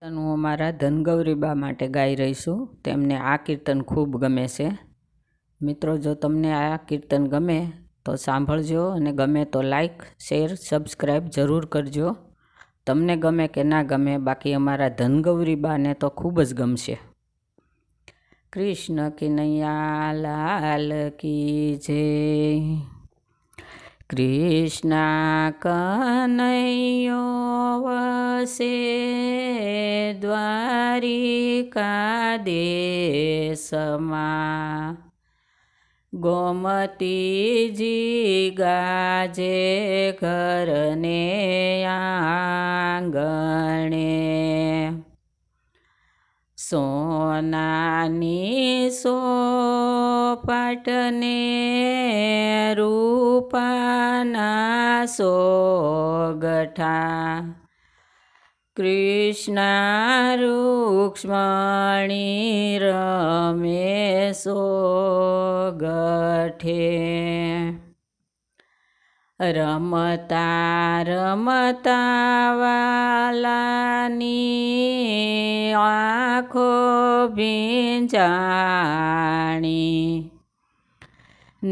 હું અમારા ધનગૌરીબા માટે ગાઈ રહી છું. તેમને આ કીર્તન ખૂબ ગમે છે. મિત્રો, જો તમને આ કીર્તન ગમે તો સાંભળજો અને ગમે તો લાઈક, શેર, સબસ્ક્રાઈબ જરૂર કરજો. તમને ગમે કે ના ગમે, બાકી અમારા ધનગૌરીબાને તો ખૂબ જ ગમશે. કૃષ્ણ કનૈયા લાલ કી જય. કૃષ્ણ કનૈયો વસે દ્વારિકા દેશમાં, ગોમતીજી ગાજે ઘરને આંગણે, સોનાની સોપાટને રૂપાના સોગઠા, કૃષ્ણ રૂક્ષ્મણી રમે સોગઠે. રમતા રમતા વાલાની આંખો ભીંજાણી,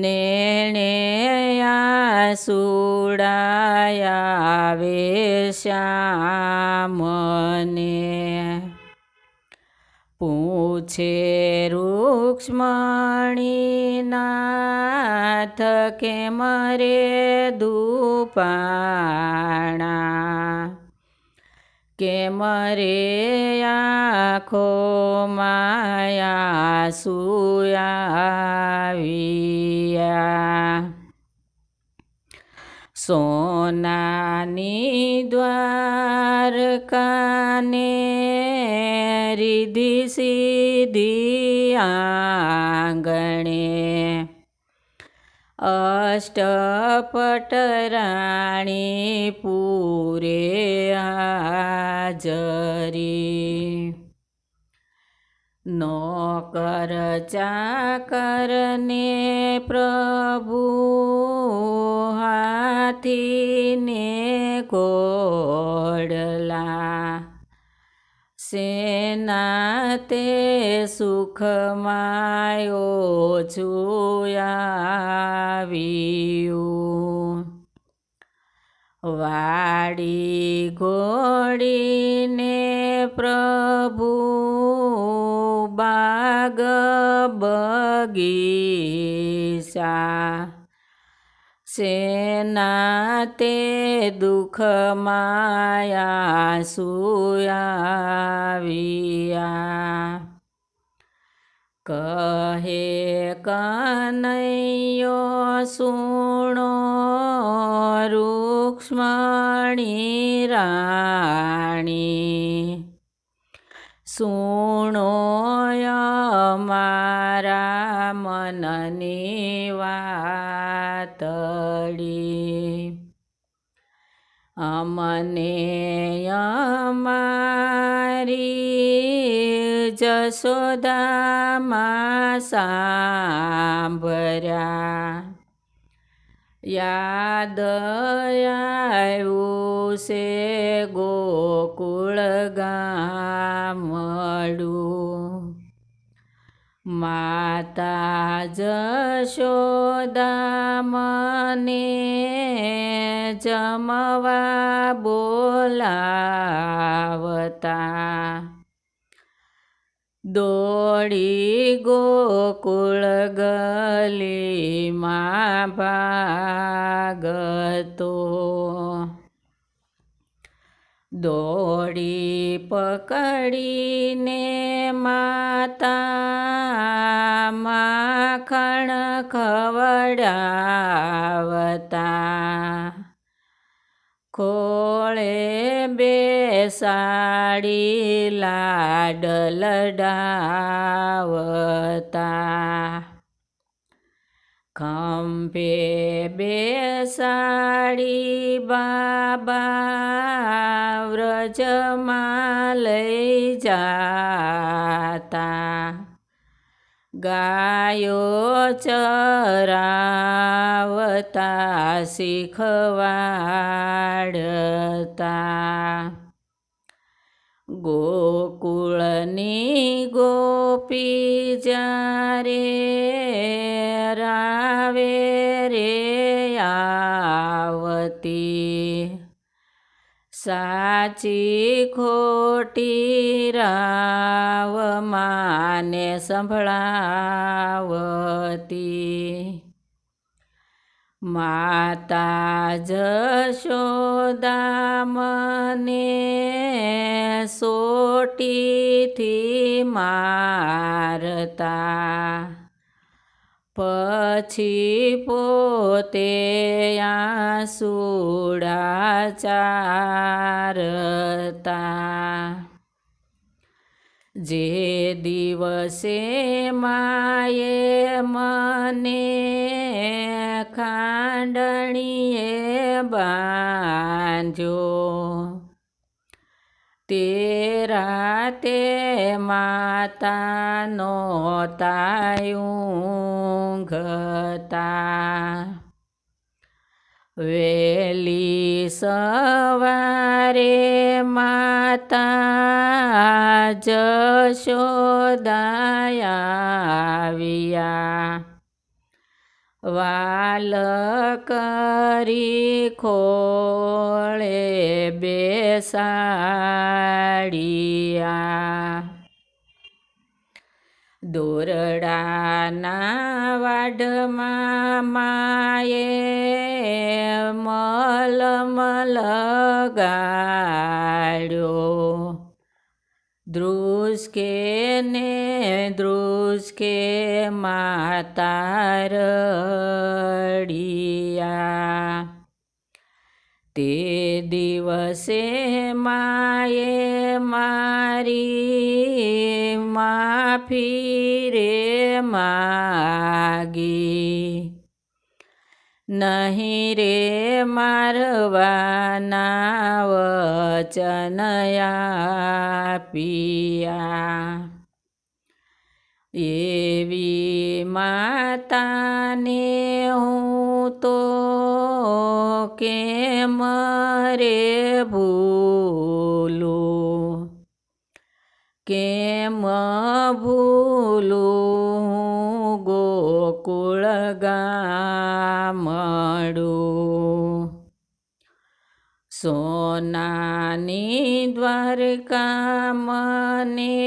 નેણે આસુડાવે શ્યામને, પૂછે રૂક્ષ્મણી નાથ કેમ રે દુપાણા, કેમ રે આંખોમાં આંસુ આવ્યા. સોનાની દ્વારકાને રીધી સીધી આંગણે, અષ્ટપટરાણી પૂરે હાજરી. નોકર ચાકરને પ્રભુ હાથીને ઘોડલા, સેના તે સુખમાં ઓછું આવ્યું. વાડી ઘોડીને પ્રભુ બાગ બગીચા, સેના તે દુઃખમાં આંસુ આવ્યા. કહે કનૈયો સુણો રૂક્ષ્મણી રાણી, સુણો અમારા મનની વાતડી. અમને અમારી જશોદામાં સાંભળ્યા, યાદ આવ્યું છે ગોકુળ ગામડું. માતા જશોદા મને જમવા બોલાવતા, દોડી ગોકુળ ગલીમાં ભાગતો, દોડી પકડીને માતા માખણ ખવડાવતા, ખોળે બેસાડી લાડ લડાવતા, ખંભે બેસાડી બાબા વ્રજમાં લઈ જાતા, ગાયો ચરાવતા શીખવાડતા, ગોકુળની ગોપી જ્યારે રાવે રે આવતી, સાચી ખોટી રાવ માને સંભળાવતી, માતા જશોદા મને સોટીથી મારતા, પછી પોતે આંસુડા ચારતા, જે દિવસે માએ મને ખાંડણીએ બાંધ્યો, તે રાતે માતા નહોતા ઊંઘતા, વહેલી સવારે માતા જશોદા આવ્યા, વાલ કરી ખોળે બેસાડ્યા, દોરડાના વાડમાં માએ મલમ લગાડ્યો, ધ્રુસકે ને ધ્રુસકે માતા રડ્યા, તે દિવસે માએ મારી માફી રે માગી, નહીં રે મારવાના વચન આપ્યા, એવી માતાને હું તો કેમ રે ભૂલું, કેમ ભૂલું ગોકુળ ગામડું, સોનાની દ્વારકા મને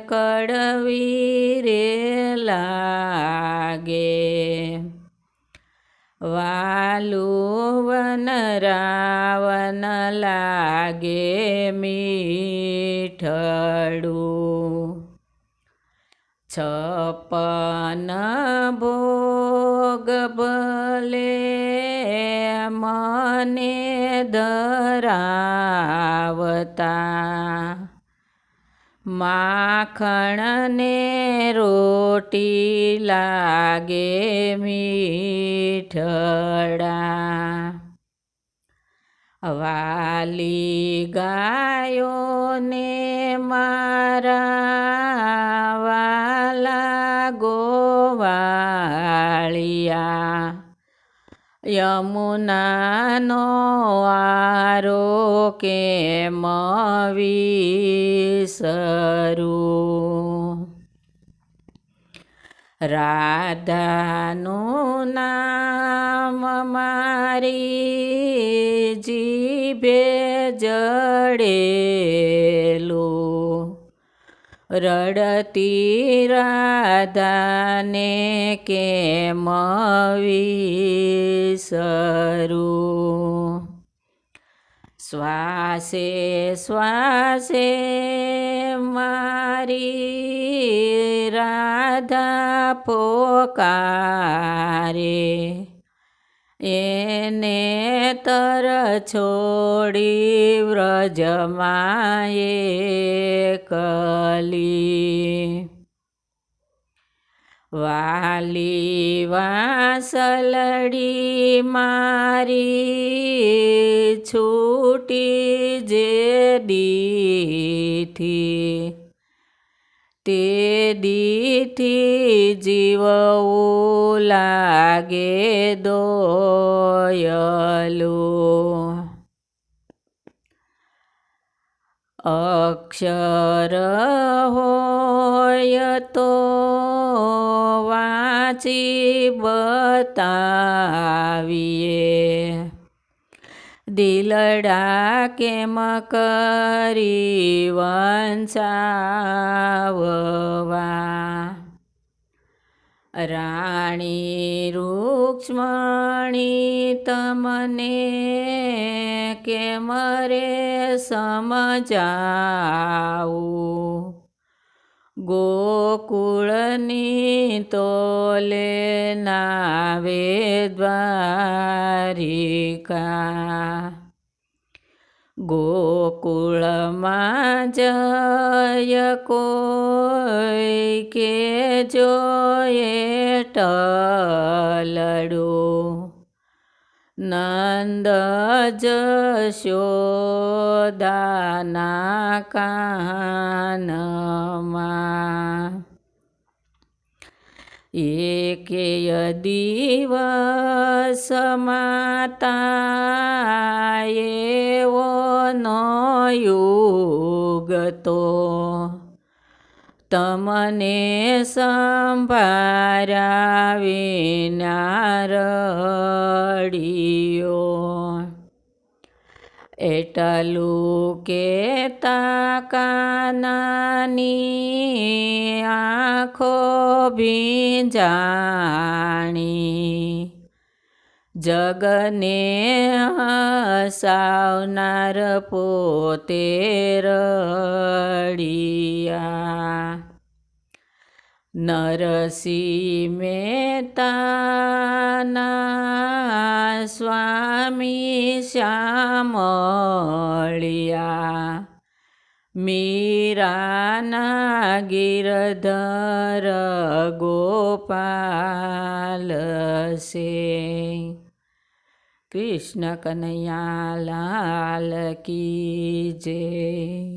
કડવી રે લાગે, વાલું વન રાવન લાગે મીઠડું, 56 ભોગ ભલે મને ધરાવતા, માખણ ને રોટી લાગે મીઠડા, વાલી ગાયોને મારા વાલા ગોવાળિયા, યમુનાનો આરો કેમ વિસરું, રાધાનું નામ મારી જીભે જડેલું, રડતી રાધાને કેમ વિસરું, શ્વાસે શ્વાસે મારી રાધા પોકારે, એને તર છોડી વ્રજમાં એકલી, વાલી વાસલડી મારી છૂટી જે દીથી, તે દીથી જીવવું લાગે દોયલું, અક્ષર હોય તો વાંચી બતાવીએ, દિલડા કેમ કરી વંચાવવા, રાણી રૂક્ષ્મણી તમને કેમ રે સમજાવું, ગોકુળની તોલે નાવે દ્વારિકા, ગોકુળમાં જય કોઈ કે જોયે ટલડું, નંદ જશોદાના કાનમાં, એકેય દિવસ માતા એવો નો યુગતો, તમને સંભાળ્યા વિના રડિયો, એટલું કેતા કાનાની આંખો ભીંજાણી, જગને હસાવનાર પોતે રડિયા, નરસિંહ મહેતાના સ્વામી શ્યામળિયા, મીરાના ગિરધર ગોપાલ છે. કૃષ્ણ કનૈયા લાલ કી જય.